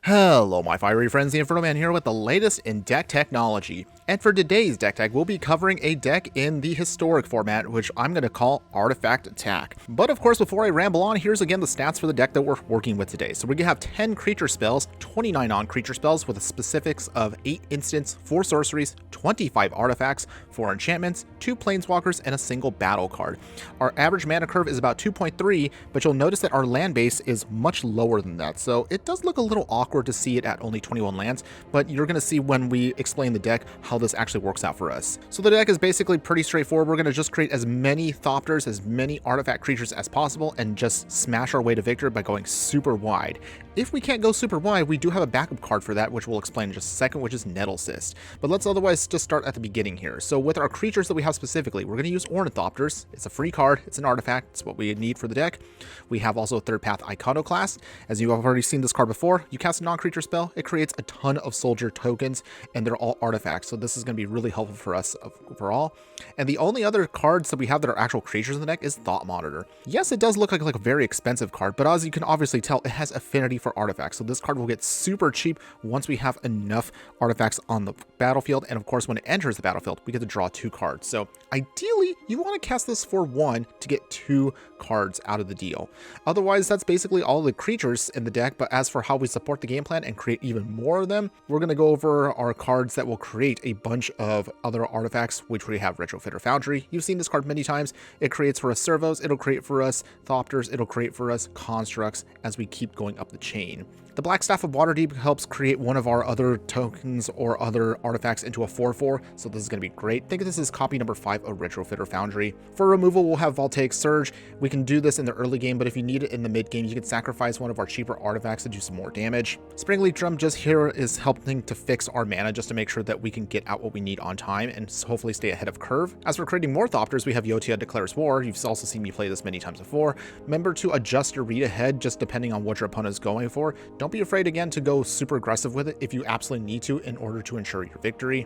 Hello my fiery friends, the Infernoman here with the latest in deck technology. And for today's deck tech, we'll be covering a deck in the historic format, which I'm going to call Artifact Attack. But of course, before I ramble on, here's again the stats for the deck that we're working with today. So we're going to have 10 creature spells, 29 non-creature spells with specifics of 8 instants, 4 sorceries, 25 artifacts, 4 enchantments, 2 planeswalkers, and a single battle card. Our average mana curve is about 2.3, but you'll notice that our land base is much lower than that. So it does look a little awkward to see it at only 21 lands, but you're going to see when we explain the deck how this actually works out for us. So the deck is basically pretty straightforward. We're going to just create as many Thopters, as many artifact creatures as possible, and just smash our way to victory by going super wide. If we can't go super wide, we do have a backup card for that, which we'll explain in just a second, which is Nettlecyst. But let's otherwise just start at the beginning here. So with our creatures that we have specifically, we're going to use Ornithopters. It's a free card. It's an artifact. It's what we need for the deck. We have also a Third Path Iconoclast. As you've already seen this card before, you cast a non-creature spell. It creates a ton of soldier tokens, and they're all artifacts. So this is going to be really helpful for us overall. And the only other cards that we have that are actual creatures in the deck is Thought Monitor. Yes, it does look like a very expensive card, but as you can obviously tell, it has affinity for artifacts. So this card will get super cheap once we have enough artifacts on the battlefield. And of course, when it enters the battlefield, we get to draw 2 cards. So ideally, you want to cast this for 1 to get 2 cards out of the deal. Otherwise, that's basically all the creatures in the deck. But as for how we support the game plan and create even more of them, we're going to go over our cards that will create a bunch of other artifacts, which we have Retrofitter Foundry. You've seen this card many times. It creates for us servos, it'll create for us Thopters, it'll create for us constructs as we keep going up the chain. The Black Staff of Waterdeep helps create one of our other tokens or other artifacts into a 4/4, so this is going to be great. Think of this as copy number 5 of Retrofitter Foundry. For removal, we'll have Voltaic Surge. We can do this in the early game, but if you need it in the mid game, you can sacrifice one of our cheaper artifacts to do some more damage. Springleaf Drum just here is helping to fix our mana just to make sure that we can get out what we need on time and hopefully stay ahead of curve. As for creating more Thopters, we have Yotia Declares War. You've also seen me play this many times before. Remember to adjust your read ahead just depending on what your opponent is going for. Don't be afraid again to go super aggressive with it if you absolutely need to in order to ensure your victory.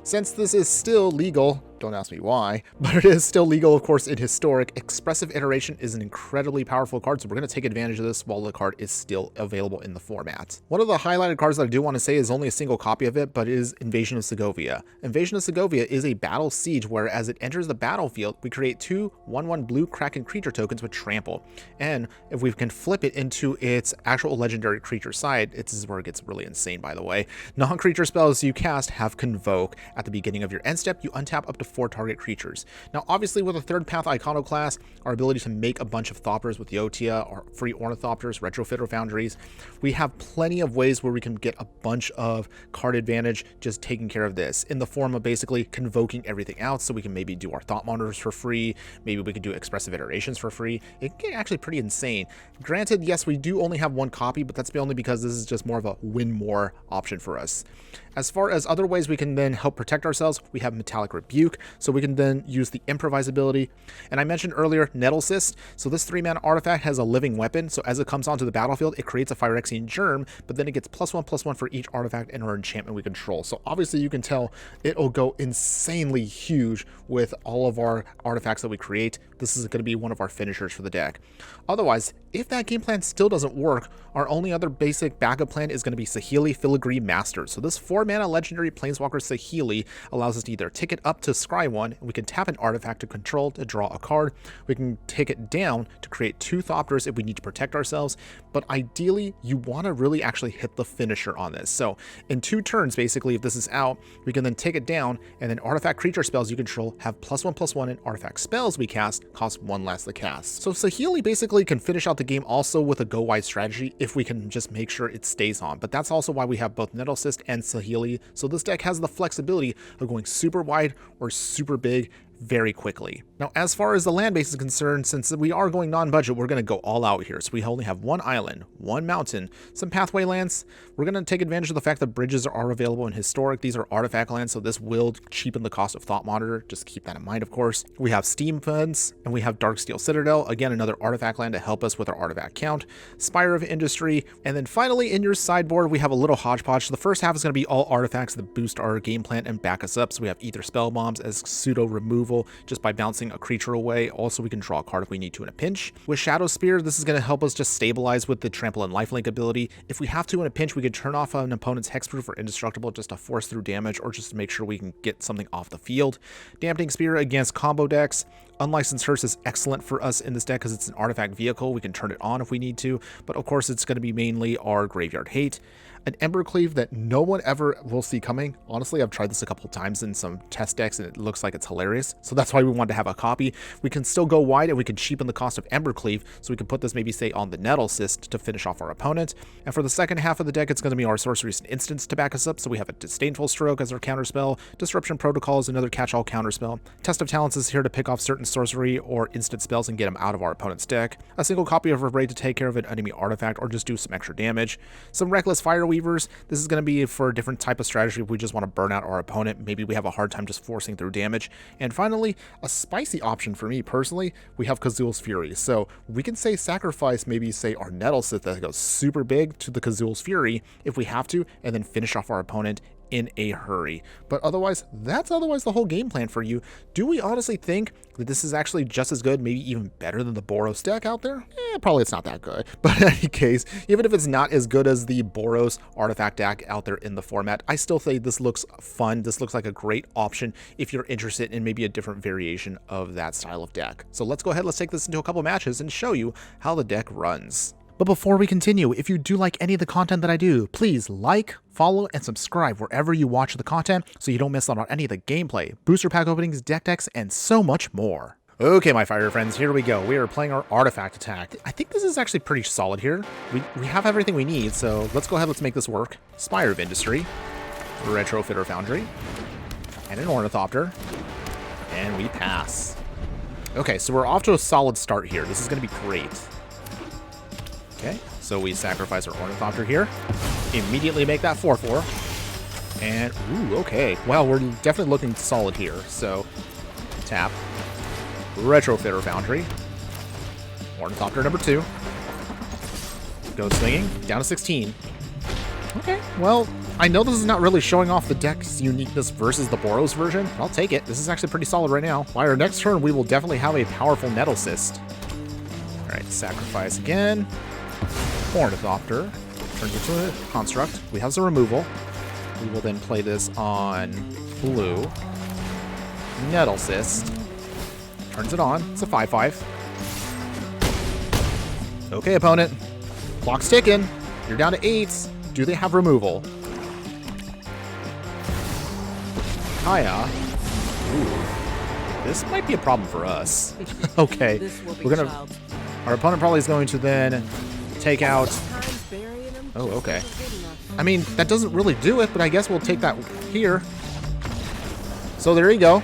Since this is still legal, don't ask me why, but it is still legal, of course, in Historic, Expressive Iteration is an incredibly powerful card, so we're going to take advantage of this while the card is still available in the format. One of the highlighted cards that I do want to say is only a single copy of it, but it is Invasion of Segovia. Invasion of Segovia is a battle siege where as it enters the battlefield, we create 2 1/1 blue Kraken creature tokens with Trample. And if we can flip it into its actual legendary creature side, this is where it gets really insane, by the way. Non-creature spells you cast have Convoke. At the beginning of your end step, you untap up to 4 target creatures. Now, obviously, with a Third Path Iconoclast, our ability to make a bunch of Thopters with Yotia or free Ornithopters, Retrofitter Foundries, we have plenty of ways where we can get a bunch of card advantage just taking care of this in the form of basically convoking everything out. So we can maybe do our Thought Monitors for free. Maybe we could do Expressive Iterations for free. It can get actually pretty insane. Granted, yes, we do only have 1 copy, but that's only because this is just more of a win more option for us. As far as other ways we can then help protect ourselves, we have Metallic Rebuke, so we can then use the Improvise ability. And I mentioned earlier Nettlecyst, so this 3-mana artifact has a living weapon, so as it comes onto the battlefield, it creates a Phyrexian Germ, but then it gets +1/+1 for each artifact and or enchantment we control. So obviously you can tell it'll go insanely huge with all of our artifacts that we create. This is going to be one of our finishers for the deck. Otherwise, if that game plan still doesn't work, our only other basic backup plan is going to be Saheeli Filigree Master. So this 4-mana legendary planeswalker Saheeli allows us to either tick it up to scry 1, and we can tap an artifact to control to draw a card. We can take it down to create 2 Thopters if we need to protect ourselves, but ideally you want to really actually hit the finisher on this. So in 2 turns, basically, if this is out, we can then take it down, and then artifact creature spells you control have +1/+1, and artifact spells we cast cost 1 less to cast. So Saheeli basically can finish out the game also with a go wide strategy if we can just make sure it stays on. But that's also why we have both Nettlecyst and Saheeli. So this deck has the flexibility of going super wide or super big very quickly. Now, as far as the land base is concerned, since we are going non-budget, we're going to go all out here. So we only have 1 island, 1 mountain, some pathway lands. We're going to take advantage of the fact that bridges are available in Historic. These are artifact lands, so this will cheapen the cost of Thought Monitor. Just keep that in mind, of course. We have Steam Fence, and we have Darksteel Citadel. Again, another artifact land to help us with our artifact count. Spire of Industry. And then finally, in your sideboard, we have a little hodgepodge. So the first half is going to be all artifacts that boost our game plan and back us up. So we have Ether Spell Bombs as pseudo removal removal just by bouncing a creature away. Also, we can draw a card if we need to in a pinch. With Shadow Spear, this is going to help us just stabilize with the Trample and Lifelink ability. If we have to in a pinch, we could turn off an opponent's Hexproof or Indestructible just to force through damage or just to make sure we can get something off the field. Dampening Spear against combo decks. Unlicensed Hearse is excellent for us in this deck because it's an artifact vehicle. We can turn it on if we need to, but of course it's going to be mainly our Graveyard Hate. An Embercleave that no one ever will see coming. Honestly, I've tried this a couple times in some test decks and it looks like it's hilarious. So that's why we wanted to have a copy. We can still go wide and we can cheapen the cost of Embercleave. So we can put this maybe say on the Nettle Cyst to finish off our opponent. And for the second half of the deck, it's going to be our Sorceries and Instants to back us up. So we have a Disdainful Stroke as our counterspell. Disruption Protocol is another catch-all counterspell. Test of Talents is here to pick off certain sorcery or instant spells and get them out of our opponent's deck. A single copy of Rebraid to take care of an enemy artifact or just do some extra damage. Some Reckless Fireweavers. This is going to be for a different type of strategy if we just want to burn out our opponent. Maybe we have a hard time just forcing through damage. And finally, a spicy option for me personally, we have Kazul's Fury. So we can say sacrifice maybe say our Nettle Cyst that goes super big to the Kazul's Fury if we have to, and then finish off our opponent in a hurry. But otherwise, that's the whole game plan for you. Do we honestly think that this is actually just as good, maybe even better than the Boros deck out there? Probably it's not that good. But in any case, even if it's not as good as the Boros artifact deck out there in the format, I still think this looks fun. This looks like a great option if you're interested in maybe a different variation of that style of deck. So let's go ahead, let's take this into a couple matches and show you how the deck runs. But before we continue, if you do like any of the content that I do, please like, follow, and subscribe wherever you watch the content so you don't miss out on any of the gameplay, booster pack openings, deck decks, and so much more. Okay, my fire friends, here we go. We are playing our artifact attack. I think this is actually pretty solid here. We have everything we need, so let's go ahead, let's make this work. Spire of Industry, Retrofitter Foundry, and an Ornithopter, and we pass. Okay, so we're off to a solid start here. This is going to be great. Okay, so we sacrifice our Ornithopter here. Immediately make that 4/4. And, ooh, okay. Wow, we're definitely looking solid here. So, tap. Retrofitter Foundry. Ornithopter number 2. Go swinging. Down to 16. Okay, well, I know this is not really showing off the deck's uniqueness versus the Boros version. I'll take it. This is actually pretty solid right now. By our next turn, we will definitely have a powerful Nettle Cyst. Alright, sacrifice again. Ornithopter turns into a construct. We have some removal. We will then play this on blue. Nettle Cyst. Turns it on. It's a 5/5. Okay, opponent. Clock's ticking. You're down to 8. Do they have removal? Kaya. Ooh. This might be a problem for us. Okay. Our opponent probably is going to then take out... Oh, okay. I mean, that doesn't really do it, but I guess we'll take that here. So there you go.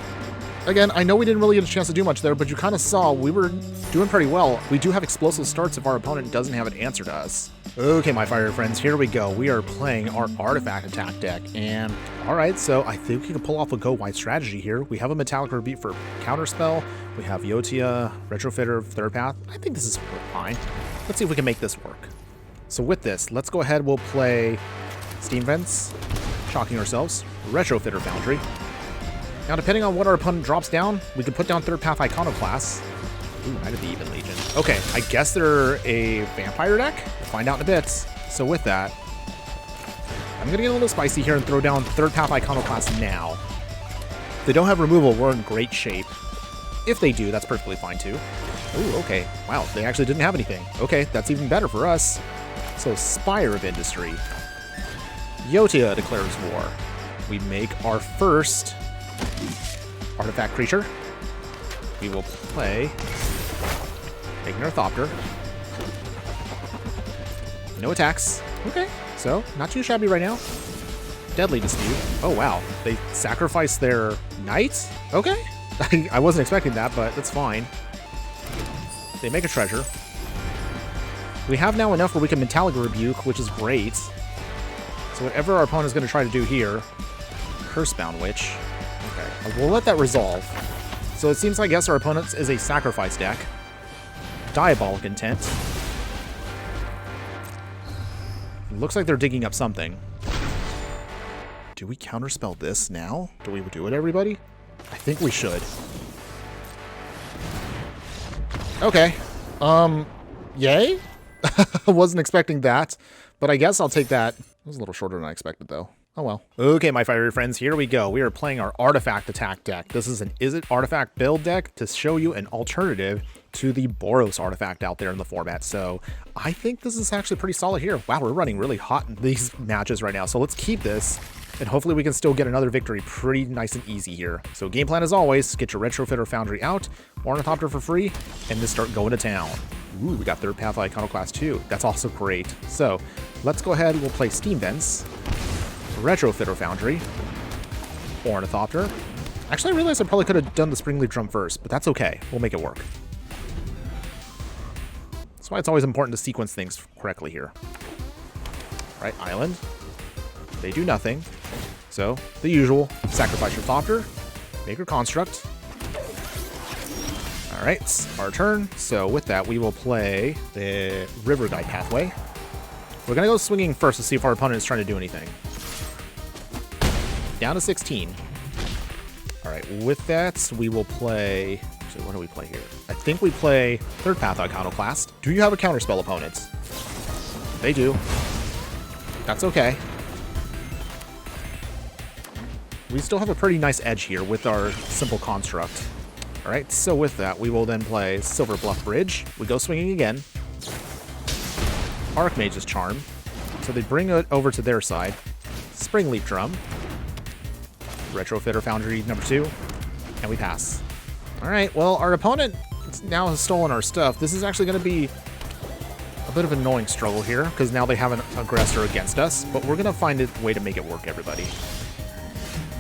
Again, I know we didn't really get a chance to do much there, but you kind of saw we were doing pretty well. We do have explosive starts if our opponent doesn't have an answer to us. Okay, my fire friends, here we go. We are playing our artifact attack deck, and alright, so I think we can pull off a go-wide strategy here. We have a Metallic Rebeat for counterspell. We have Yotia, Retrofitter, Third Path. I think this is fine. Let's see if we can make this work. So with this, let's go ahead, we'll play Steam Vents, shocking ourselves, Retrofitter Foundry. Now, depending on what our opponent drops down, we can put down Third Path Iconoclast. Ooh, Knight of the Even Legion. Okay, I guess they're a vampire deck. We'll find out in a bit. So with that, I'm going to get a little spicy here and throw down Third Path Iconoclast now. If they don't have removal, we're in great shape. If they do, that's perfectly fine too. Ooh, okay. Wow, they actually didn't have anything. Okay, that's even better for us. So, Spire of Industry. Yotia declares war. We make our first artifact creature. We will play Ornithopter. No attacks. Okay, so not too shabby right now. Deadly Dispute. Oh wow, they sacrificed their knight? Okay, I wasn't expecting that, but that's fine. They make a treasure. We have now enough where we can Metallic Rebuke, which is great. So whatever our opponent is going to try to do here, Cursebound Witch. Okay, we'll let that resolve. So it seems like, yes, our opponent's is a sacrifice deck. Diabolic Intent. Looks like they're digging up something. Do we counterspell this now? Do we do it, everybody? I think we should. Okay. Yay? I wasn't expecting that, but I guess I'll take that. It was a little shorter than I expected, though. Oh well. Okay, my fiery friends, here we go. We are playing our artifact attack deck. This is an Izzet artifact build deck to show you an alternative to the Boros artifact out there in the format. So I think this is actually pretty solid here. Wow, we're running really hot in these matches right now. So let's keep this, and hopefully we can still get another victory pretty nice and easy here. So game plan as always, get your Retrofitter Foundry out, Ornithopter for free, and just start going to town. Ooh, we got Third Path Iconoclast too. That's also great. So let's go ahead, we'll play Steam Vents, Retrofitter Foundry, Ornithopter. Actually, I realized I probably could have done the Springleaf Drum first, but that's okay. We'll make it work. That's why it's always important to sequence things correctly here. Right, Island. They do nothing. So, the usual. Sacrifice your Thopter. Make your Construct. Alright, our turn. So, with that, we will play the River Guide Pathway. We're going to go swinging first to see if our opponent is trying to do anything. Down to 16. Alright, with that, we will play... Actually, what do we play here? I think we play Third Path Iconoclast. Do you have a counterspell opponent? They do. That's okay. We still have a pretty nice edge here with our simple construct. Alright, so with that, we will then play Silver Bluff Bridge. We go swinging again. Archmage's Charm. So they bring it over to their side. Springleaf Drum. Retrofitter Foundry number 2. And we pass. Alright, well, our opponent now has stolen our stuff. This is actually going to be a bit of an annoying struggle here, because now they have an aggressor against us, but we're going to find a way to make it work, everybody.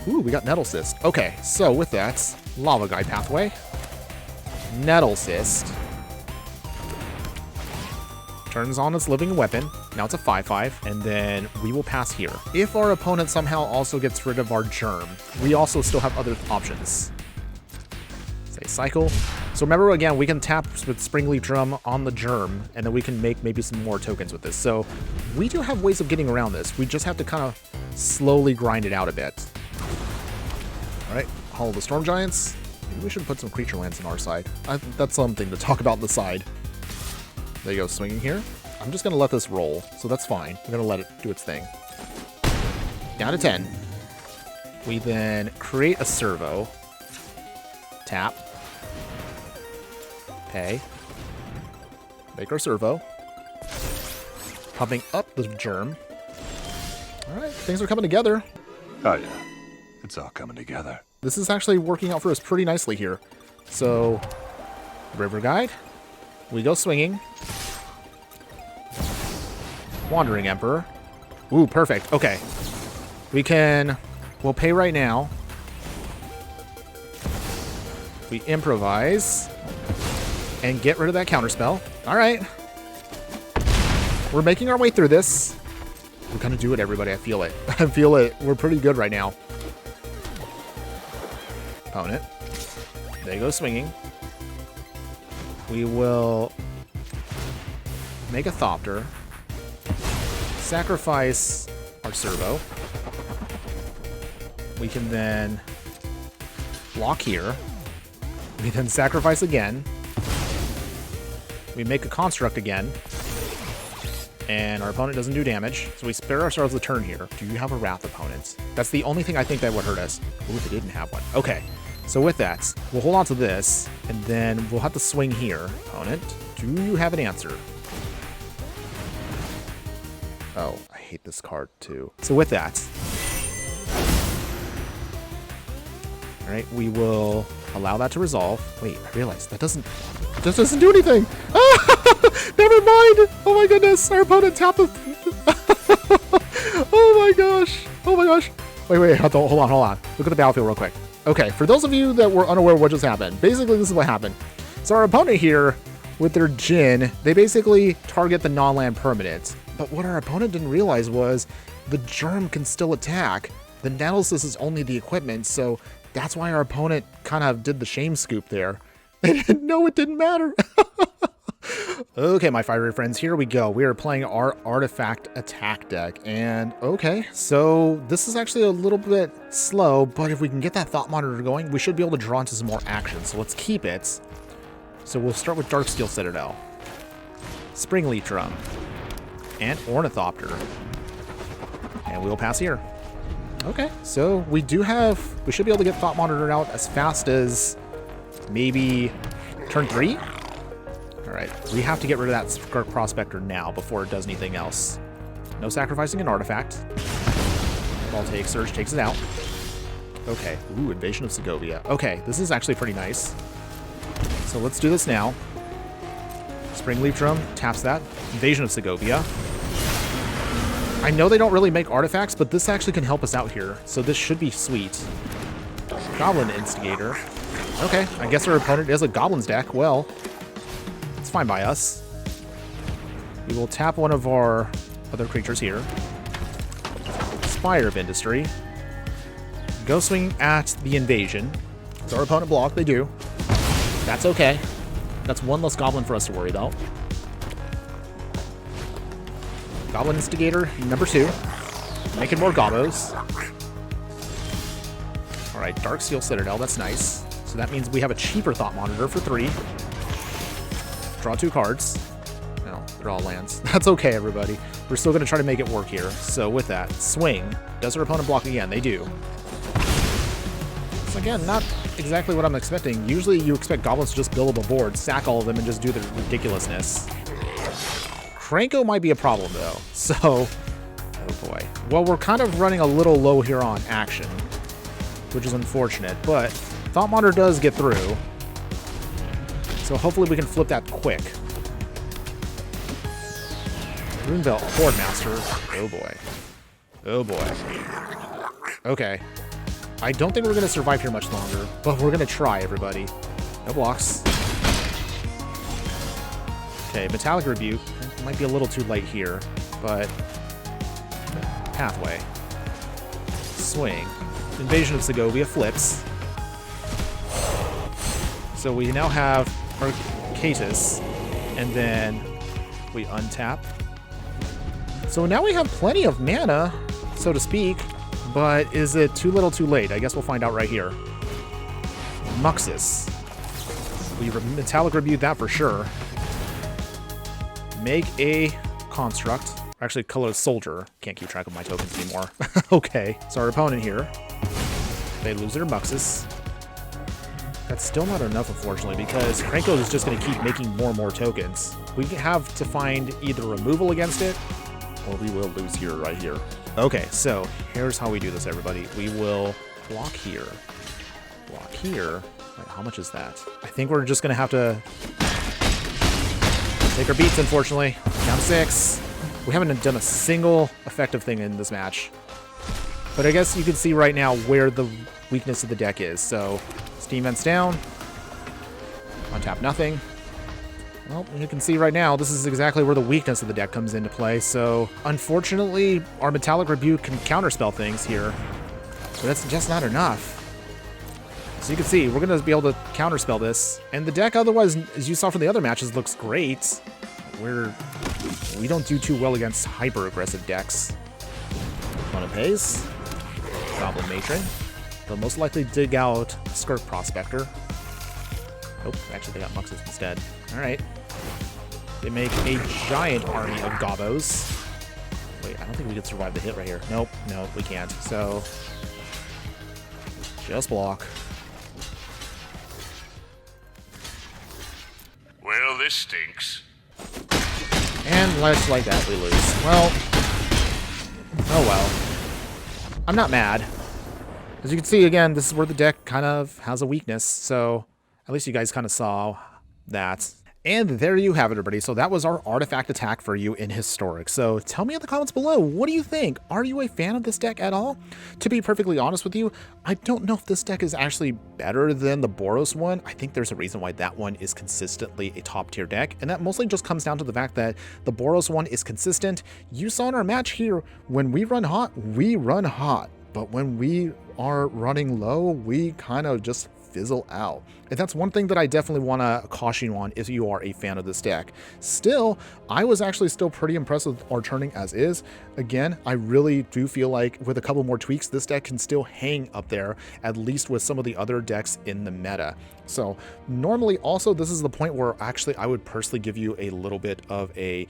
Ooh, we got Nettle Cyst. Okay, so with that, Lava Guide Pathway, Nettle Cyst, turns on its living weapon. Now it's a 5/5, and then we will pass here. If our opponent somehow also gets rid of our Germ, we also still have other options. Say Cycle. So remember, again, we can tap with Springleaf Drum on the Germ, and then we can make maybe some more tokens with this. So we do have ways of getting around this. We just have to kind of slowly grind it out a bit. All right, Hollow the Storm Giants. Maybe we should put some creature lands on our side. That's something to talk about on the side. There you go, swinging here. I'm just going to let this roll, so that's fine. We're going to let it do its thing. Down to 10. We then create a servo. Tap. Pay. Make our servo. Pumping up the Germ. Alright, things are coming together. Oh yeah, it's all coming together. This is actually working out for us pretty nicely here. So, River Guide. We go swinging. Wandering Emperor. Ooh, perfect. Okay. We'll pay right now. We improvise. And get rid of that counterspell. Alright. We're making our way through this. We're gonna do it, everybody. I feel it. I feel it. We're pretty good right now. Opponent. They go swinging. We will make a Thopter. Sacrifice our servo. We can then block here. We then sacrifice again. We make a construct again. And our opponent doesn't do damage, so we spare ourselves a turn here. Do you have a Wrath opponent? That's the only thing I think that would hurt us. Ooh, if it didn't have one. Okay, so with that, we'll hold on to this, and then we'll have to swing here. Opponent, do you have an answer? Oh, I hate this card too. So with that, all right, we will allow that to resolve. Wait, I realized that doesn't do anything. Ah, never mind. Oh my goodness, our opponent tapped the. Oh my gosh. Oh my gosh. Wait, hold on. Look at the battlefield real quick. Okay, for those of you that were unaware of what just happened, basically this is what happened. So our opponent here, with their Djinn, they basically target the non-land permanent. But what our opponent didn't realize was the Germ can still attack. The Nettle Cyst is only the equipment, so that's why our opponent kind of did the shame scoop there. They didn't know it didn't matter. Okay, my fiery friends, here we go. We are playing our artifact attack deck. And okay, so this is actually a little bit slow, but if we can get that Thought Monitor going, we should be able to draw into some more action. So let's keep it. So we'll start with Darksteel Citadel, Springleaf Drum, and Ornithopter. And we'll pass here. Okay, so we should be able to get Thought Monitor out as fast as maybe turn 3? Alright, we have to get rid of that Skirk Prospector now before it does anything else. No sacrificing an artifact. Ball takes, Surge takes it out. Okay, ooh, Invasion of Segovia. Okay, this is actually pretty nice. So let's do this now. Springleaf Drum taps that. Invasion of Segovia. I know they don't really make artifacts, but this actually can help us out here. So this should be sweet. Goblin Instigator. Okay, I guess our opponent is a Goblins deck. Well, it's fine by us. We will tap one of our other creatures here. Spire of Industry. Go swing at the Invasion. Does our opponent block? They do. That's okay. That's one less Goblin for us to worry about. Goblin Instigator, number 2. Making more Gobbos. Alright, Darksteel Citadel, that's nice. So that means we have a cheaper Thought Monitor for 3. Draw 2 cards. No, they're all lands. That's okay, everybody. We're still going to try to make it work here. So with that, swing. Does our opponent block again? They do. So again, not exactly what I'm expecting. Usually you expect Goblins to just build up a board, sack all of them, and just do the ridiculousness. Franco might be a problem, though. So, oh boy. Well, we're kind of running a little low here on action, which is unfortunate, but Thought Monitor does get through. So hopefully we can flip that quick. Runebelt Hordemaster. Oh boy. Oh boy. Okay. I don't think we're going to survive here much longer, but we're going to try, everybody. No blocks. Okay, Metallic Rebuke. Might be a little too late here, but Pathway. Swing. Invasion of Segovia flips. So we now have Arcatus, and then we untap. So now we have plenty of mana, so to speak, but is it too little too late? I guess we'll find out right here. Muxus. We Metallic Rebuke that for sure. Make a construct. Actually, color soldier. Can't keep track of my tokens anymore. Okay, so our opponent here. They lose their Muxus. That's still not enough, unfortunately, because Franco is just going to keep making more and more tokens. We have to find either removal against it, or we will lose here, right here. Okay, so here's how we do this, everybody. We will block here. Block here. Wait, how much is that? I think we're just going to have to take our beats, unfortunately. Down 6. We haven't done a single effective thing in this match. But I guess you can see right now where the weakness of the deck is. So, Steam Vents down. Untap nothing. Well, you can see right now, this is exactly where the weakness of the deck comes into play. So, unfortunately, our Metallic Rebuke can counterspell things here. But that's just not enough. So you can see, we're going to be able to counterspell this. And the deck otherwise, as you saw from the other matches, looks great. We don't do too well against hyper-aggressive decks. Opponent pays. Goblin Matron. They'll most likely dig out Skirk Prospector. Nope, actually they got Muxus instead. Alright. They make a giant army of Gobbos. Wait, I don't think we could survive the hit right here. Nope, no, we can't. So, just block. Well, this stinks. And just like that, we lose. Well, oh well. I'm not mad. As you can see, again, this is where the deck kind of has a weakness, so at least you guys kind of saw that. And there you have it, everybody. So that was our artifact attack for you in Historic. So tell me in the comments below, what do you think? Are you a fan of this deck at all? To be perfectly honest with you, I don't know if this deck is actually better than the Boros one. I think there's a reason why that one is consistently a top tier deck. And that mostly just comes down to the fact that the Boros one is consistent. You saw in our match here, when we run hot, we run hot. But when we are running low, we kind of just fizzle out. And that's one thing that I definitely want to caution you on if you are a fan of this deck. Still, I was actually still pretty impressed with our turning as is. Again, I really do feel like with a couple more tweaks, this deck can still hang up there, at least with some of the other decks in the meta. So normally also this is the point where actually I would personally give you a little bit of a,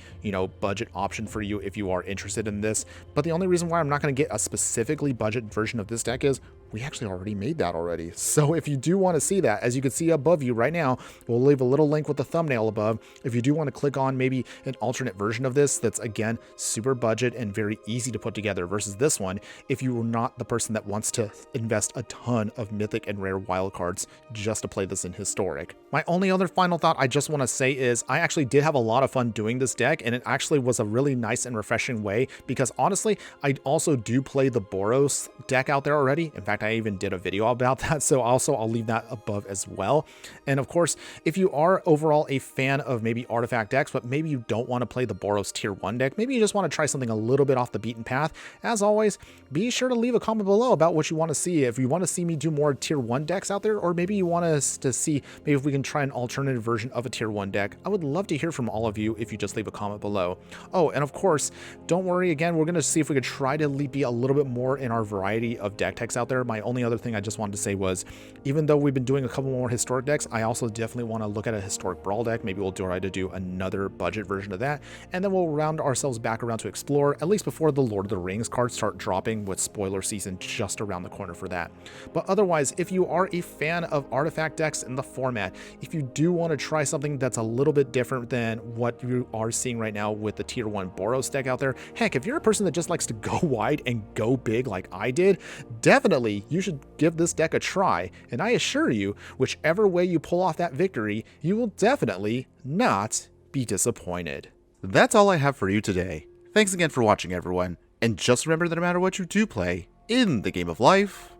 budget option for you if you are interested in this. But the only reason why I'm not going to get a specifically budget version of this deck is we actually already made that already. So if you do want to see that, as you can see above you right now, we'll leave a little link with the thumbnail above. If you do want to click on maybe an alternate version of this, that's again, super budget and very easy to put together versus this one, if you are not the person that wants to invest a ton of mythic and rare wildcards just to play this in historic. My only other final thought I just want to say is I actually did have a lot of fun doing this deck, and it actually was a really nice and refreshing way because honestly, I also do play the Boros deck out there already. In fact, I even did a video about that, so also I'll leave that above as well. And of course, if you are overall a fan of maybe artifact decks, but maybe you don't want to play the Boros tier 1 deck, maybe you just want to try something a little bit off the beaten path, as always, be sure to leave a comment below about what you want to see. If you want to see me do more tier 1 decks out there, or maybe you want us to see maybe if we can try an alternative version of a tier 1 deck, I would love to hear from all of you if you just leave a comment below. Oh, and of course, don't worry, again, we're going to see if we could try to be a little bit more in our variety of deck techs out there. My only other thing I just wanted to say was, even though we've been doing a couple more historic decks, I also definitely want to look at a historic brawl deck. Maybe we'll try to do another budget version of that, and then we'll round ourselves back around to explore, at least before the Lord of the Rings cards start dropping, with spoiler season just around the corner for that. But otherwise, if you are a fan of artifact decks in the format, if you do want to try something that's a little bit different than what you are seeing right now with the tier 1 Boros deck out there, heck, if you're a person that just likes to go wide and go big like I did, definitely you should give this deck a try. And I assure you, whichever way you pull off that victory, you will definitely not be disappointed. That's all I have for you today. Thanks again for watching, everyone. And just remember that no matter what you do play in the game of life,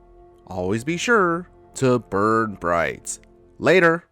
always be sure to burn bright. Later.